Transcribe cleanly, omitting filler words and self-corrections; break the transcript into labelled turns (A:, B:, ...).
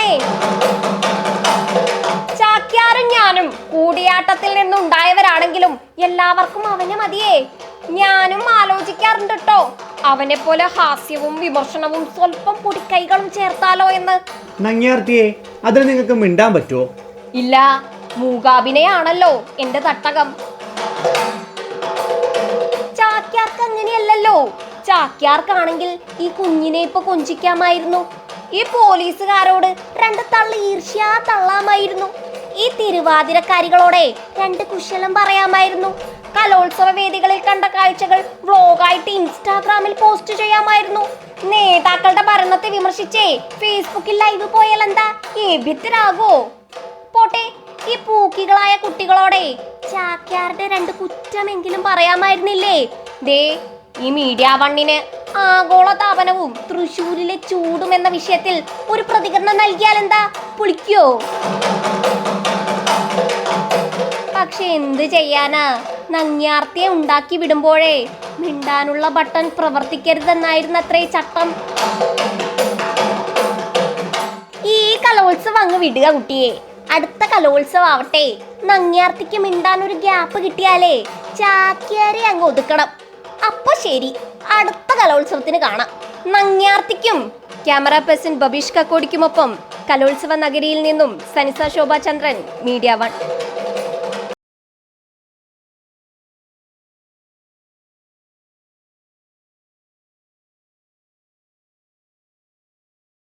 A: പറഞ്ഞേ. ചാക്യാരും ഞാനും കൂടിയാട്ടത്തിൽ നിന്നുണ്ടായവരാണെങ്കിലും എല്ലാവർക്കും അവനെ മതിയേ. ഞാനും ആലോചിക്കാറുണ്ട് കേട്ടോ, അവനെ പോലെ ഹാസ്യവും വിമർശനവും സ്വല്പം പൊടിക്കൈകളും ചേർത്താലോ എന്ന്.
B: നങ്ങ്യാർത്തിയെ, അതിന് നിങ്ങൾക്ക് മിണ്ടാൻ പറ്റുമോ?
A: ഇല്ല, മൂകാഭിനയാണല്ലോ എന്റെ തട്ടകം. ചാക്യാർക്ക് അങ്ങനെയല്ലല്ലോ. ചാക്യാർക്കാണെങ്കിൽ ഈ കുഞ്ഞിനെ ഇപ്പൊ കൊഞ്ചിക്കാമായിരുന്നു. ഈ പോലീസുകാരോട് 2 തള്ളി ഈർഷ്യാ തള്ളാമായിരുന്നു. ഈ തിരുവാതിരക്കാരികളോടെ 2 കുശലം പറയാമായിരുന്നു. കലോത്സവ വേദികളിൽ കണ്ട കാഴ്ചകൾ വ്ലോഗായിട്ട് ഇൻസ്റ്റാഗ്രാമിൽ പോസ്റ്റ് ചെയ്യാമായിരുന്നു. നേതാക്കളുടെ ഭരണത്തെ വിമർശിച്ചേ ഫേസ്ബുക്കിൽ ലൈവ് പോയാൽ എന്താ ഏഭ്യത്തിലാകോ? പോട്ടെ, ഈ പൂക്കികളായ കുട്ടികളോടെ ചാക്യാരുടെ 2 കുറ്റമെങ്കിലും പറയാമായിരുന്നില്ലേ? ദേ, ഈ മീഡിയ വണ്ണിന് ആഗോള താപനവും തൃശ്ശൂരിലെ ചൂടും എന്ന വിഷയത്തിൽ ഒരു പ്രതികരണം നൽകിയാൽ എന്താ, പൊളിക്കോ? പക്ഷെ എന്ത് ചെയ്യാനാ, നങ്ങ്യാർത്തിയെ ഉണ്ടാക്കി വിടുമ്പോഴേ മിണ്ടാനുള്ള ബട്ടൺ പ്രവർത്തിക്കരുതെന്നായിരുന്നു അത്രേ ചട്ടം. ഈ കലോത്സവം അങ്ങ് വിടുക കുട്ടിയെ. അടുത്ത കലോത്സവം ആവട്ടെ, നങ്ങ്യാർത്തിക്ക് മിണ്ടാൻ ഒരു ഗ്യാപ്പ് കിട്ടിയാലേ ചാക്യാരെ അങ്ങ് ഒതുക്കണം. അപ്പൊ ശരി, അടുത്ത കലോത്സവത്തിന് കാണാം. നങ്ങ്യാർത്തിക്കും ക്യാമറ പേഴ്സൺ ബബീഷ് കക്കോടിക്കുമൊപ്പം കലോത്സവ നഗരിയിൽ നിന്നും സനിസ ശോഭ ചന്ദ്രൻ, മീഡിയ 1.